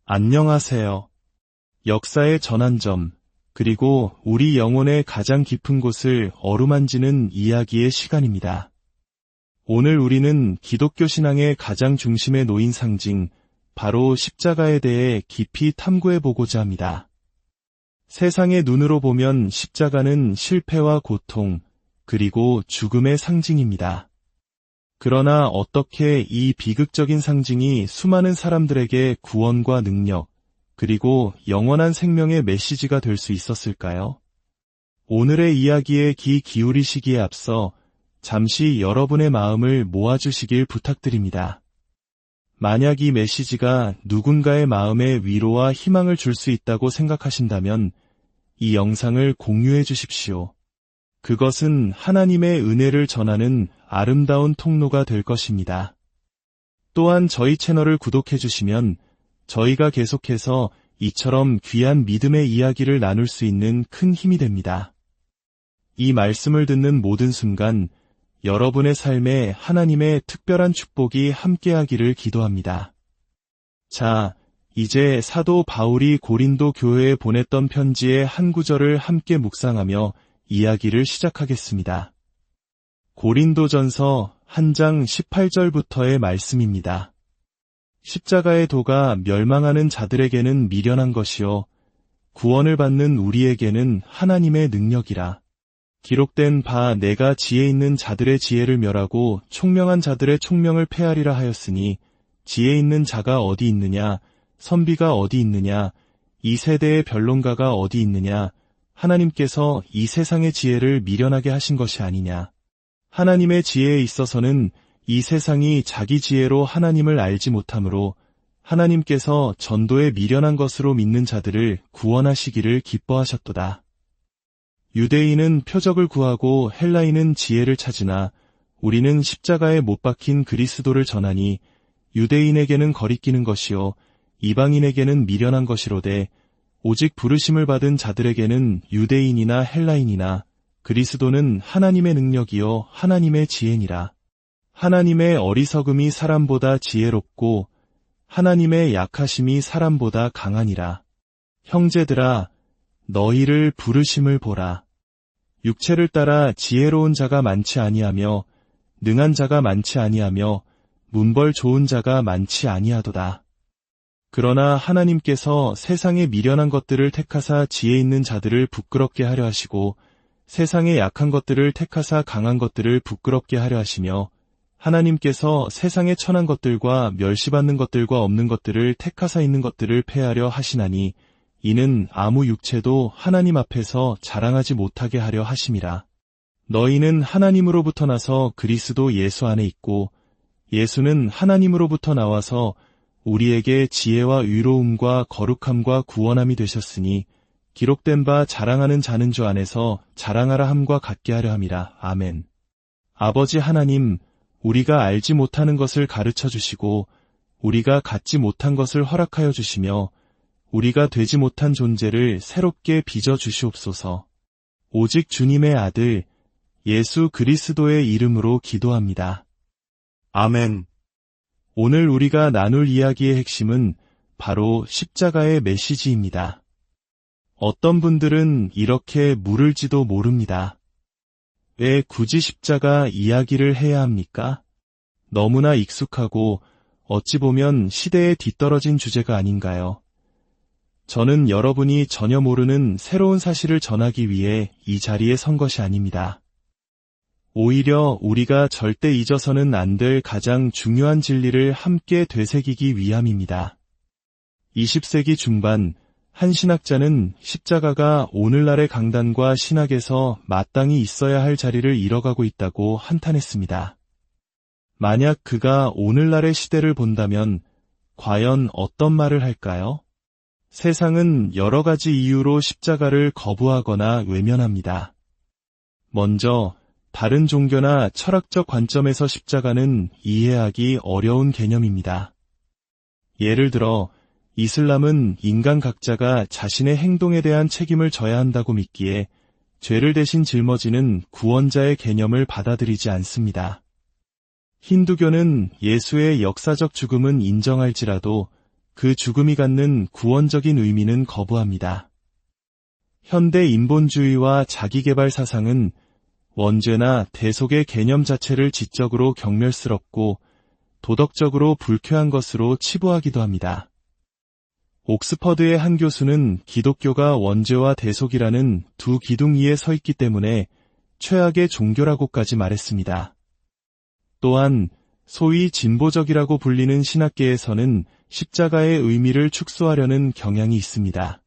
안녕하세요. 역사의 전환점, 그리고 우리 영혼의 가장 깊은 곳을 어루만지는 이야기의 시간입니다. 오늘 우리는 기독교 신앙의 가장 중심에 놓인 상징, 바로 십자가에 대해 깊이 탐구해 보고자 합니다. 세상의 눈으로 보면 십자가는 실패와 고통, 그리고 죽음의 상징입니다. 그러나 어떻게 이 비극적인 상징이 수많은 사람들에게 구원과 능력, 그리고 영원한 생명의 메시지가 될 수 있었을까요? 오늘의 이야기에 귀 기울이시기에 앞서 잠시 여러분의 마음을 모아주시길 부탁드립니다. 만약 이 메시지가 누군가의 마음에 위로와 희망을 줄 수 있다고 생각하신다면 이 영상을 공유해 주십시오. 그것은 하나님의 은혜를 전하는 아름다운 통로가 될 것입니다. 또한 저희 채널을 구독해 주시면 저희가 계속해서 이처럼 귀한 믿음의 이야기를 나눌 수 있는 큰 힘이 됩니다. 이 말씀을 듣는 모든 순간 여러분의 삶에 하나님의 특별한 축복이 함께하기를 기도합니다. 자, 이제 사도 바울이 고린도 교회에 보냈던 편지의 한 구절을 함께 묵상하며 이야기를 시작하겠습니다. 고린도전서 1장 18절부터의 말씀입니다. 십자가의 도가 멸망하는 자들에게는 미련한 것이요 구원을 받는 우리에게는 하나님의 능력이라. 기록된 바 내가 지혜 있는 자들의 지혜를 멸하고 총명한 자들의 총명을 폐하리라 하였으니 지혜 있는 자가 어디 있느냐, 선비가 어디 있느냐, 이 세대의 변론가가 어디 있느냐, 하나님께서 이 세상의 지혜를 미련하게 하신 것이 아니냐. 하나님의 지혜에 있어서는 이 세상이 자기 지혜로 하나님을 알지 못하므로 하나님께서 전도에 미련한 것으로 믿는 자들을 구원하시기를 기뻐하셨도다. 유대인은 표적을 구하고 헬라인은 지혜를 찾으나 우리는 십자가에 못 박힌 그리스도를 전하니 유대인에게는 거리끼는 것이요 이방인에게는 미련한 것이로되 오직 부르심을 받은 자들에게는 유대인이나 헬라인이나 그리스도는 하나님의 능력이요 하나님의 지혜니라. 하나님의 어리석음이 사람보다 지혜롭고 하나님의 약하심이 사람보다 강하니라. 형제들아, 너희를 부르심을 보라. 육체를 따라 지혜로운 자가 많지 아니하며 능한 자가 많지 아니하며 문벌 좋은 자가 많지 아니하도다. 그러나 하나님께서 세상의 미련한 것들을 택하사 지혜 있는 자들을 부끄럽게 하려 하시고 세상의 약한 것들을 택하사 강한 것들을 부끄럽게 하려 하시며 하나님께서 세상의 천한 것들과 멸시받는 것들과 없는 것들을 택하사 있는 것들을 폐하려 하시나니 이는 아무 육체도 하나님 앞에서 자랑하지 못하게 하려 하심이라. 너희는 하나님으로부터 나서 그리스도 예수 안에 있고 예수는 하나님으로부터 나와서 우리에게 지혜와 의로움과 거룩함과 구원함이 되셨으니 기록된 바 자랑하는 자는 주 안에서 자랑하라 함과 같게 하려 함이라. 아멘. 아버지 하나님, 우리가 알지 못하는 것을 가르쳐 주시고 우리가 갖지 못한 것을 허락하여 주시며 우리가 되지 못한 존재를 새롭게 빚어 주시옵소서. 오직 주님의 아들 예수 그리스도의 이름으로 기도합니다. 아멘. 오늘 우리가 나눌 이야기의 핵심은 바로 십자가의 메시지입니다. 어떤 분들은 이렇게 물을지도 모릅니다. 왜 굳이 십자가 이야기를 해야 합니까? 너무나 익숙하고 어찌 보면 시대에 뒤떨어진 주제가 아닌가요? 저는 여러분이 전혀 모르는 새로운 사실을 전하기 위해 이 자리에 선 것이 아닙니다. 오히려 우리가 절대 잊어서는 안 될 가장 중요한 진리를 함께 되새기기 위함입니다. 20세기 중반 한 신학자는 십자가가 오늘날의 강단과 신학에서 마땅히 있어야 할 자리를 잃어가고 있다고 한탄했습니다. 만약 그가 오늘날의 시대를 본다면 과연 어떤 말을 할까요? 세상은 여러 가지 이유로 십자가를 거부하거나 외면합니다. 먼저 다른 종교나 철학적 관점에서 십자가는 이해하기 어려운 개념입니다. 예를 들어 이슬람은 인간 각자가 자신의 행동에 대한 책임을 져야 한다고 믿기에 죄를 대신 짊어지는 구원자의 개념을 받아들이지 않습니다. 힌두교는 예수의 역사적 죽음은 인정할지라도 그 죽음이 갖는 구원적인 의미는 거부합니다. 현대 인본주의와 자기개발 사상은 원죄나 대속의 개념 자체를 지적으로 경멸스럽고 도덕적으로 불쾌한 것으로 치부하기도 합니다. 옥스퍼드의 한 교수는 기독교가 원죄와 대속이라는 두 기둥 위에 서 있기 때문에 최악의 종교라고까지 말했습니다. 또한 소위 진보적이라고 불리는 신학계에서는 십자가의 의미를 축소하려는 경향이 있습니다.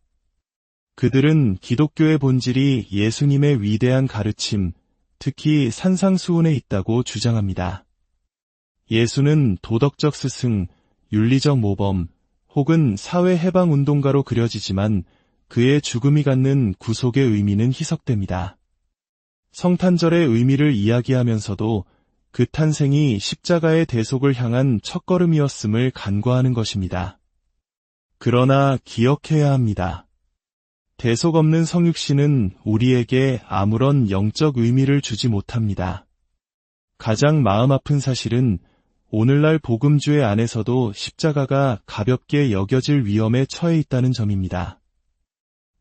그들은 기독교의 본질이 예수님의 위대한 가르침, 특히 산상수훈에 있다고 주장합니다. 예수는 도덕적 스승, 윤리적 모범, 혹은 사회해방운동가로 그려지지만 그의 죽음이 갖는 구속의 의미는 희석됩니다. 성탄절의 의미를 이야기하면서도 그 탄생이 십자가의 대속을 향한 첫걸음이었음을 간과하는 것입니다. 그러나 기억해야 합니다. 대속 없는 성육신은 우리에게 아무런 영적 의미를 주지 못합니다. 가장 마음 아픈 사실은 오늘날 복음주의 안에서도 십자가가 가볍게 여겨질 위험에 처해 있다는 점입니다.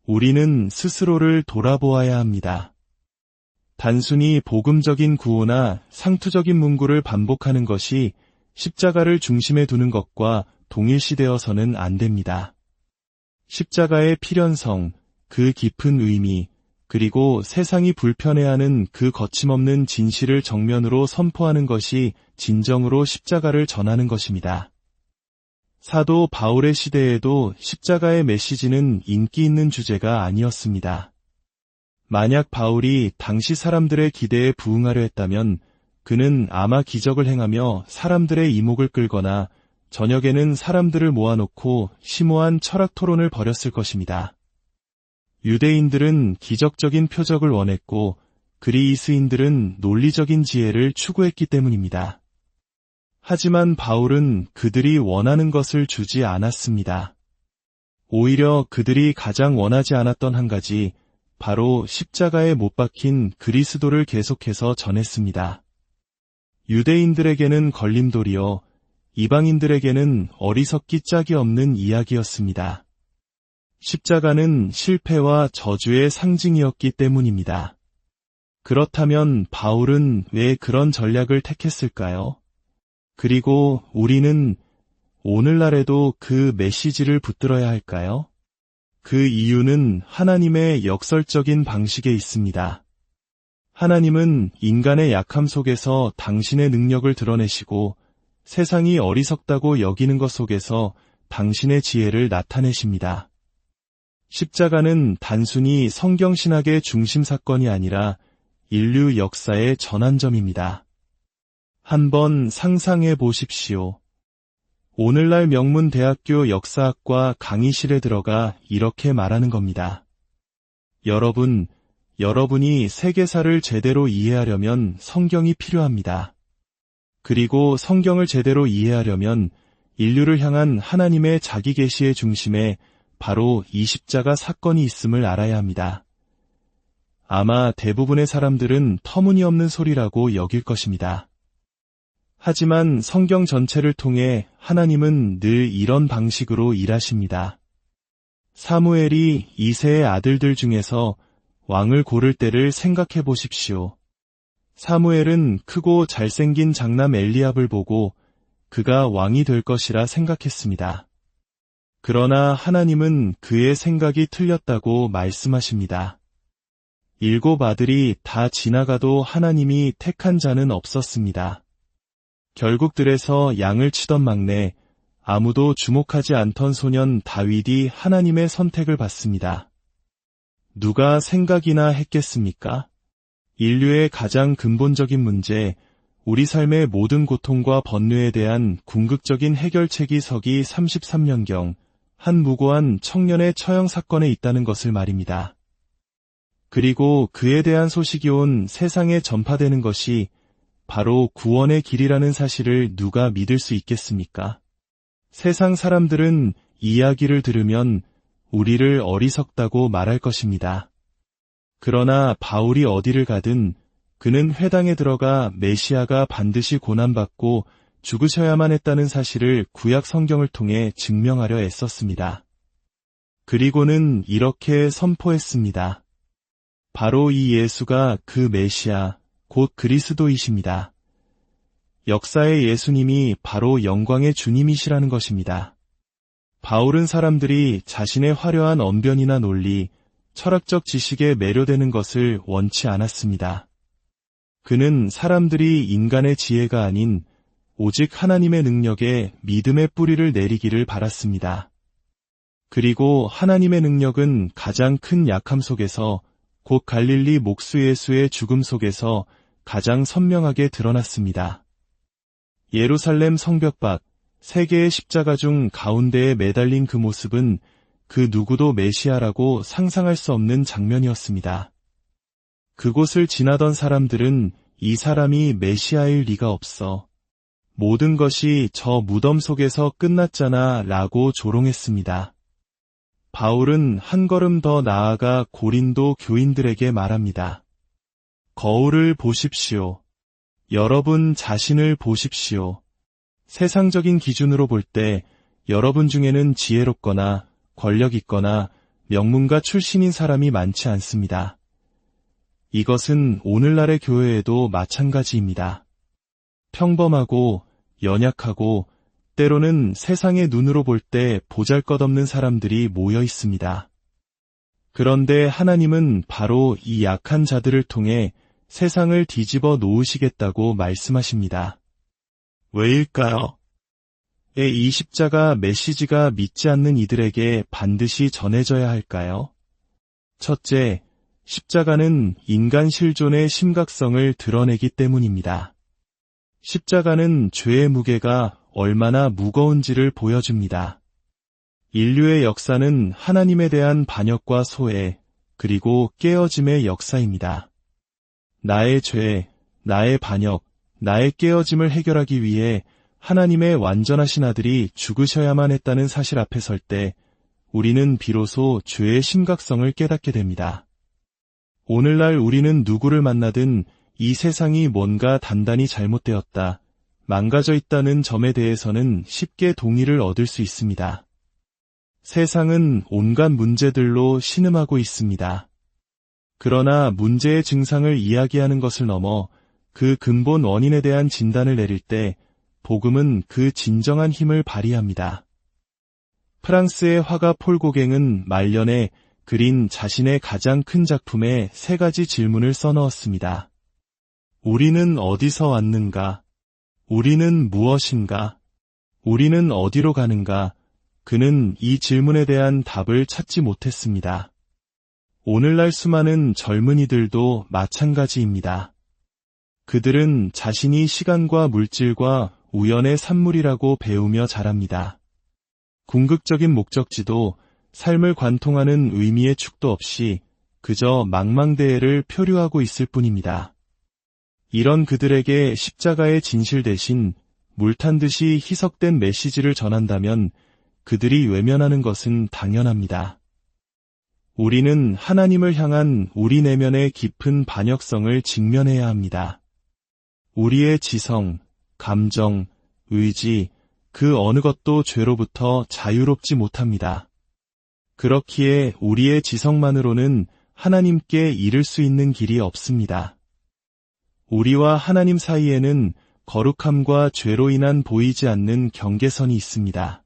우리는 스스로를 돌아보아야 합니다. 단순히 복음적인 구호나 상투적인 문구를 반복하는 것이 십자가를 중심에 두는 것과 동일시되어서는 안 됩니다. 십자가의 필연성, 그 깊은 의미, 그리고 세상이 불편해하는 그 거침없는 진실을 정면으로 선포하는 것이 진정으로 십자가를 전하는 것입니다. 사도 바울의 시대에도 십자가의 메시지는 인기 있는 주제가 아니었습니다. 만약 바울이 당시 사람들의 기대에 부응하려 했다면 그는 아마 기적을 행하며 사람들의 이목을 끌거나 저녁에는 사람들을 모아놓고 심오한 철학 토론을 벌였을 것입니다. 유대인들은 기적적인 표적을 원했고 그리스인들은 논리적인 지혜를 추구했기 때문입니다. 하지만 바울은 그들이 원하는 것을 주지 않았습니다. 오히려 그들이 가장 원하지 않았던 한 가지, 바로 십자가에 못 박힌 그리스도를 계속해서 전했습니다. 유대인들에게는 걸림돌이요, 이방인들에게는 어리석기 짝이 없는 이야기였습니다. 십자가는 실패와 저주의 상징이었기 때문입니다. 그렇다면 바울은 왜 그런 전략을 택했을까요? 그리고 우리는 오늘날에도 그 메시지를 붙들어야 할까요? 그 이유는 하나님의 역설적인 방식에 있습니다. 하나님은 인간의 약함 속에서 당신의 능력을 드러내시고 세상이 어리석다고 여기는 것 속에서 당신의 지혜를 나타내십니다. 십자가는 단순히 성경신학의 중심 사건이 아니라 인류 역사의 전환점입니다. 한번 상상해 보십시오. 오늘날 명문대학교 역사학과 강의실에 들어가 이렇게 말하는 겁니다. 여러분이 세계사를 제대로 이해하려면 성경이 필요합니다. 그리고 성경을 제대로 이해하려면 인류를 향한 하나님의 자기 계시의 중심에 바로 이 십자가 사건이 있음을 알아야 합니다. 아마 대부분의 사람들은 터무니없는 소리라고 여길 것입니다. 하지만 성경 전체를 통해 하나님은 늘 이런 방식으로 일하십니다. 사무엘이 이새의 아들들 중에서 왕을 고를 때를 생각해 보십시오. 사무엘은 크고 잘생긴 장남 엘리압을 보고 그가 왕이 될 것이라 생각했습니다. 그러나 하나님은 그의 생각이 틀렸다고 말씀하십니다. 7 아들이 다 지나가도 하나님이 택한 자는 없었습니다. 결국 들에서 양을 치던 막내, 아무도 주목하지 않던 소년 다윗이 하나님의 선택을 받습니다. 누가 생각이나 했겠습니까? 인류의 가장 근본적인 문제, 우리 삶의 모든 고통과 번뇌에 대한 궁극적인 해결책이 서기 33년경 한 무고한 청년의 처형 사건에 있다는 것을 말입니다. 그리고 그에 대한 소식이 온 세상에 전파되는 것이 바로 구원의 길이라는 사실을 누가 믿을 수 있겠습니까? 세상 사람들은 이야기를 들으면 우리를 어리석다고 말할 것입니다. 그러나 바울이 어디를 가든 그는 회당에 들어가 메시아가 반드시 고난받고 죽으셔야만 했다는 사실을 구약 성경을 통해 증명하려 애썼습니다. 그리고는 이렇게 선포했습니다. 바로 이 예수가 그 메시아, 곧 그리스도이십니다. 역사의 예수님이 바로 영광의 주님이시라는 것입니다. 바울은 사람들이 자신의 화려한 언변이나 논리, 철학적 지식에 매료되는 것을 원치 않았습니다. 그는 사람들이 인간의 지혜가 아닌 오직 하나님의 능력에 믿음의 뿌리를 내리기를 바랐습니다. 그리고 하나님의 능력은 가장 큰 약함 속에서, 곧 갈릴리 목수 예수의 죽음 속에서 가장 선명하게 드러났습니다. 예루살렘 성벽 밖 세 개의 십자가 중 가운데에 매달린 그 모습은 그 누구도 메시아라고 상상할 수 없는 장면이었습니다. 그곳을 지나던 사람들은 이 사람이 메시아일 리가 없어. 모든 것이 저 무덤 속에서 끝났잖아 라고 조롱했습니다. 바울은 한 걸음 더 나아가 고린도 교인들에게 말합니다. 거울을 보십시오. 여러분 자신을 보십시오. 세상적인 기준으로 볼 때 여러분 중에는 지혜롭거나 권력 있거나 명문가 출신인 사람이 많지 않습니다. 이것은 오늘날의 교회에도 마찬가지입니다. 평범하고 연약하고 때로는 세상의 눈으로 볼 때 보잘것없는 사람들이 모여 있습니다. 그런데 하나님은 바로 이 약한 자들을 통해 세상을 뒤집어 놓으시겠다고 말씀하십니다. 왜일까요? 이 십자가 메시지가 믿지 않는 이들에게 반드시 전해져야 할까요? 첫째, 십자가는 인간 실존의 심각성을 드러내기 때문입니다. 십자가는 죄의 무게가 얼마나 무거운지를 보여줍니다. 인류의 역사는 하나님에 대한 반역과 소외, 그리고 깨어짐의 역사입니다. 나의 죄, 나의 반역, 나의 깨어짐을 해결하기 위해 하나님의 완전하신 아들이 죽으셔야만 했다는 사실 앞에 설 때 우리는 비로소 죄의 심각성을 깨닫게 됩니다. 오늘날 우리는 누구를 만나든 이 세상이 뭔가 단단히 잘못되었다, 망가져 있다는 점에 대해서는 쉽게 동의를 얻을 수 있습니다. 세상은 온갖 문제들로 신음하고 있습니다. 그러나 문제의 증상을 이야기하는 것을 넘어 그 근본 원인에 대한 진단을 내릴 때 복음은 그 진정한 힘을 발휘합니다. 프랑스의 화가 폴 고갱은 말년에 그린 자신의 가장 큰 작품에 세 가지 질문을 써넣었습니다. 우리는 어디서 왔는가? 우리는 무엇인가? 우리는 어디로 가는가? 그는 이 질문에 대한 답을 찾지 못했습니다. 오늘날 수많은 젊은이들도 마찬가지입니다. 그들은 자신이 시간과 물질과 우연의 산물이라고 배우며 자랍니다. 궁극적인 목적지도 삶을 관통하는 의미의 축도 없이 그저 망망대해를 표류하고 있을 뿐입니다. 이런 그들에게 십자가의 진실 대신 물탄 듯이 희석된 메시지를 전한다면 그들이 외면하는 것은 당연합니다. 우리는 하나님을 향한 우리 내면의 깊은 반역성을 직면해야 합니다. 우리의 지성, 감정, 의지, 그 어느 것도 죄로부터 자유롭지 못합니다. 그렇기에 우리의 지성만으로는 하나님께 이를 수 있는 길이 없습니다. 우리와 하나님 사이에는 거룩함과 죄로 인한 보이지 않는 경계선이 있습니다.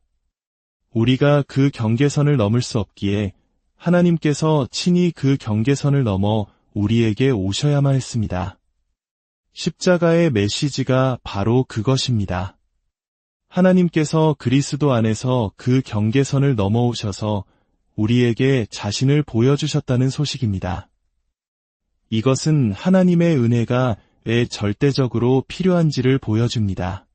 우리가 그 경계선을 넘을 수 없기에 하나님께서 친히 그 경계선을 넘어 우리에게 오셔야만 했습니다. 십자가의 메시지가 바로 그것입니다. 하나님께서 그리스도 안에서 그 경계선을 넘어오셔서 우리에게 자신을 보여주셨다는 소식입니다. 이것은 하나님의 은혜가 왜 절대적으로 필요한지를 보여줍니다.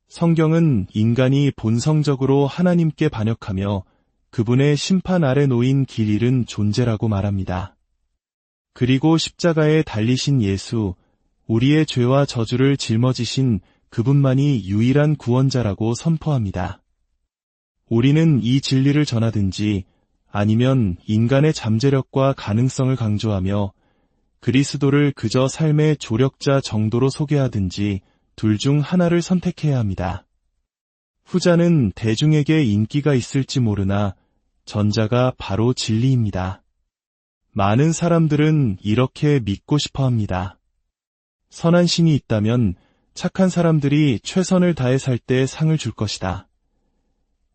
성경은 인간이 본성적으로 하나님께 반역하며 그분의 심판 아래 놓인 길 잃은 존재라고 말합니다. 그리고 십자가에 달리신 예수, 우리의 죄와 저주를 짊어지신 그분만이 유일한 구원자라고 선포합니다. 우리는 이 진리를 전하든지 아니면 인간의 잠재력과 가능성을 강조하며 그리스도를 그저 삶의 조력자 정도로 소개하든지 둘 중 하나를 선택해야 합니다. 후자는 대중에게 인기가 있을지 모르나 전자가 바로 진리입니다. 많은 사람들은 이렇게 믿고 싶어 합니다. 선한 신이 있다면 착한 사람들이 최선을 다해 살 때 상을 줄 것이다.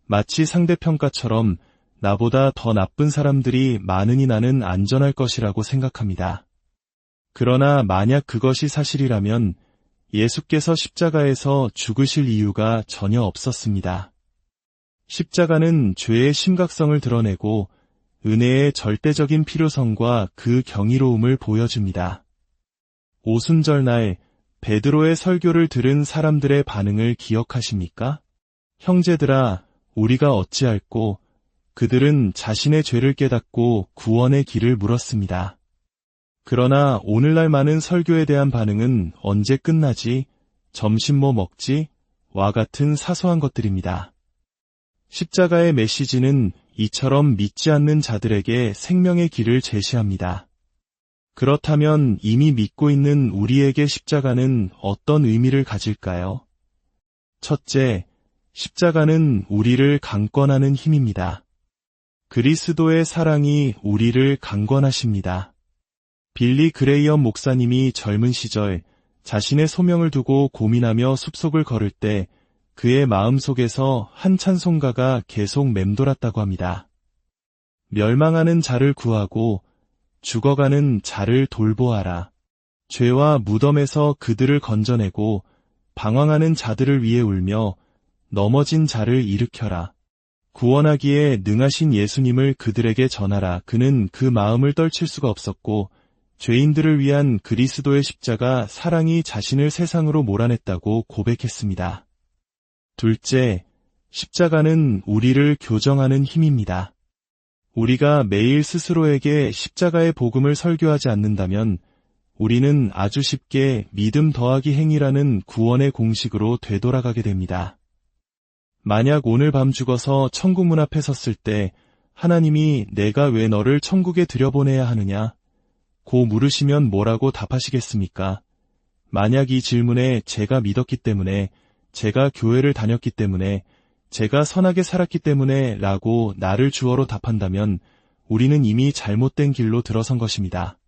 마치 상대평가처럼 나보다 더 나쁜 사람들이 많으니 나는 안전할 것이라고 생각합니다. 그러나 만약 그것이 사실이라면 예수께서 십자가에서 죽으실 이유가 전혀 없었습니다. 십자가는 죄의 심각성을 드러내고 은혜의 절대적인 필요성과 그 경이로움을 보여줍니다. 오순절날 베드로의 설교를 들은 사람들의 반응을 기억하십니까? 형제들아, 우리가 어찌할꼬? 그들은 자신의 죄를 깨닫고 구원의 길을 물었습니다. 그러나 오늘날 많은 설교에 대한 반응은 언제 끝나지? 점심 뭐 먹지? 와 같은 사소한 것들입니다. 십자가의 메시지는 이처럼 믿지 않는 자들에게 생명의 길을 제시합니다. 그렇다면 이미 믿고 있는 우리에게 십자가는 어떤 의미를 가질까요? 첫째, 십자가는 우리를 강권하는 힘입니다. 그리스도의 사랑이 우리를 강권하십니다. 빌리 그레이엄 목사님이 젊은 시절 자신의 소명을 두고 고민하며 숲속을 걸을 때 그의 마음속에서 한 찬송가가 계속 맴돌았다고 합니다. 멸망하는 자를 구하고 죽어가는 자를 돌보아라. 죄와 무덤에서 그들을 건져내고 방황하는 자들을 위해 울며 넘어진 자를 일으켜라. 구원하기에 능하신 예수님을 그들에게 전하라. 그는 그 마음을 떨칠 수가 없었고 죄인들을 위한 그리스도의 십자가 사랑이 자신을 세상으로 몰아냈다고 고백했습니다. 둘째, 십자가는 우리를 교정하는 힘입니다. 우리가 매일 스스로에게 십자가의 복음을 설교하지 않는다면 우리는 아주 쉽게 믿음 더하기 행위라는 구원의 공식으로 되돌아가게 됩니다. 만약 오늘 밤 죽어서 천국 문 앞에 섰을 때 하나님이 내가 왜 너를 천국에 들여보내야 하느냐? 고 물으시면 뭐라고 답하시겠습니까? 만약 이 질문에 제가 믿었기 때문에, 제가 교회를 다녔기 때문에, 제가 선하게 살았기 때문에 라고 나를 주어로 답한다면 우리는 이미 잘못된 길로 들어선 것입니다.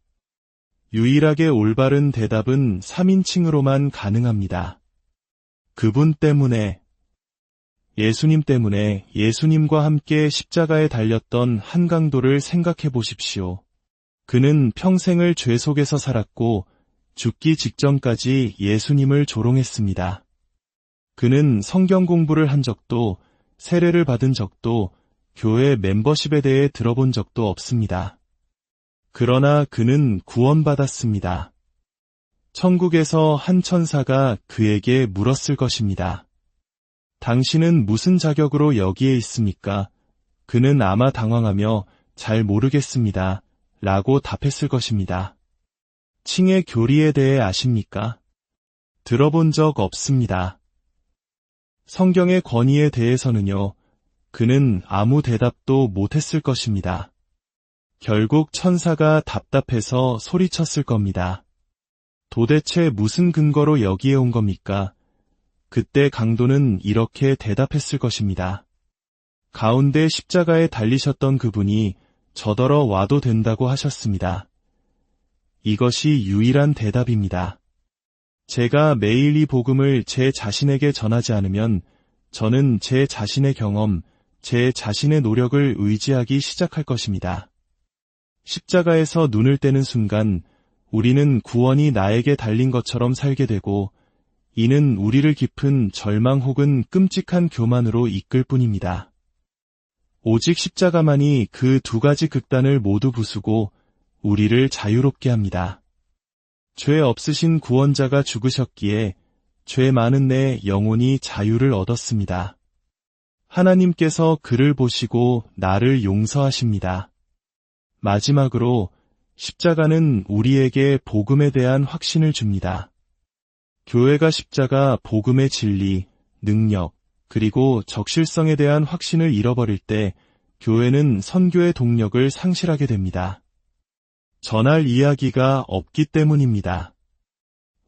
유일하게 올바른 대답은 3인칭으로만 가능합니다. 그분 때문에, 예수님 때문에 예수님과 함께 십자가에 달렸던 한강도를 생각해 보십시오. 그는 평생을 죄 속에서 살았고 죽기 직전까지 예수님을 조롱했습니다. 그는 성경 공부를 한 적도, 세례를 받은 적도, 교회 멤버십에 대해 들어본 적도 없습니다. 그러나 그는 구원받았습니다. 천국에서 한 천사가 그에게 물었을 것입니다. 당신은 무슨 자격으로 여기에 있습니까? 그는 아마 당황하며 잘 모르겠습니다. 라고 답했을 것입니다. 칭의 교리에 대해 아십니까? 들어본 적 없습니다. 성경의 권위에 대해서는요, 그는 아무 대답도 못했을 것입니다. 결국 천사가 답답해서 소리쳤을 겁니다. 도대체 무슨 근거로 여기에 온 겁니까? 그때 강도는 이렇게 대답했을 것입니다. 가운데 십자가에 달리셨던 그분이 저더러 와도 된다고 하셨습니다. 이것이 유일한 대답입니다. 제가 매일 이 복음을 제 자신에게 전하지 않으면 저는 제 자신의 경험, 제 자신의 노력을 의지하기 시작할 것입니다. 십자가에서 눈을 떼는 순간 우리는 구원이 나에게 달린 것처럼 살게 되고 이는 우리를 깊은 절망 혹은 끔찍한 교만으로 이끌 뿐입니다. 오직 십자가만이 그 두 가지 극단을 모두 부수고 우리를 자유롭게 합니다. 죄 없으신 구원자가 죽으셨기에 죄 많은 내 영혼이 자유를 얻었습니다. 하나님께서 그를 보시고 나를 용서하십니다. 마지막으로 십자가는 우리에게 복음에 대한 확신을 줍니다. 교회가 십자가, 복음의 진리, 능력, 그리고 적실성에 대한 확신을 잃어버릴 때 교회는 선교의 동력을 상실하게 됩니다. 전할 이야기가 없기 때문입니다.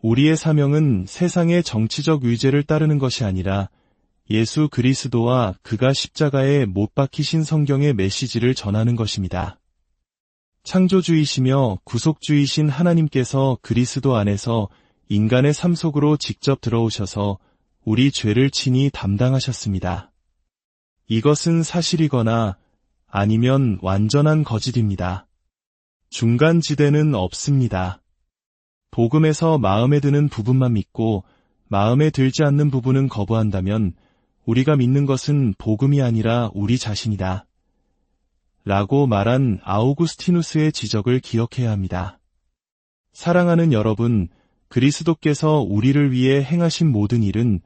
우리의 사명은 세상의 정치적 의제를 따르는 것이 아니라 예수 그리스도와 그가 십자가에 못 박히신 성경의 메시지를 전하는 것입니다. 창조주이시며 구속주이신 하나님께서 그리스도 안에서 인간의 삶 속으로 직접 들어오셔서 우리 죄를 친히 담당하셨습니다. 이것은 사실이거나 아니면 완전한 거짓입니다. 중간 지대는 없습니다. 복음에서 마음에 드는 부분만 믿고 마음에 들지 않는 부분은 거부한다면 우리가 믿는 것은 복음이 아니라 우리 자신이다. 라고 말한 아우구스티누스의 지적을 기억해야 합니다. 사랑하는 여러분, 그리스도께서 우리를 위해 행하신 모든 일은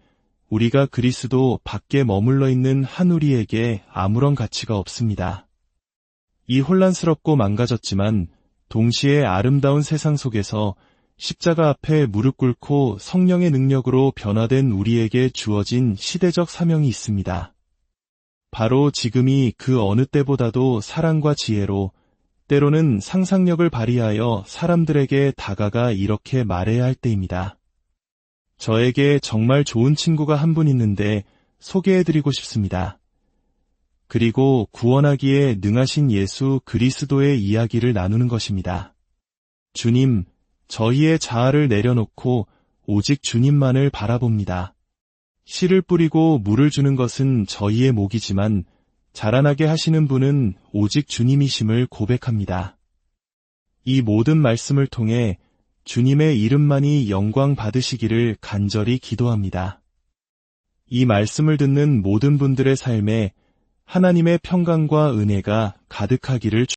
우리가 그리스도 밖에 머물러 있는 한 우리에게 아무런 가치가 없습니다. 이 혼란스럽고 망가졌지만 동시에 아름다운 세상 속에서 십자가 앞에 무릎 꿇고 성령의 능력으로 변화된 우리에게 주어진 시대적 사명이 있습니다. 바로 지금이 그 어느 때보다도 사랑과 지혜로 때로는 상상력을 발휘하여 사람들에게 다가가 이렇게 말해야 할 때입니다. 저에게 정말 좋은 친구가 한 분 있는데 소개해드리고 싶습니다. 그리고 구원하기에 능하신 예수 그리스도의 이야기를 나누는 것입니다. 주님, 저희의 자아를 내려놓고 오직 주님만을 바라봅니다. 씨를 뿌리고 물을 주는 것은 저희의 몫이지만 자라나게 하시는 분은 오직 주님이심을 고백합니다. 이 모든 말씀을 통해 주님의 이름만이 영광 받으시기를 간절히 기도합니다. 이 말씀을 듣는 모든 분들의 삶에 하나님의 평강과 은혜가 가득하기를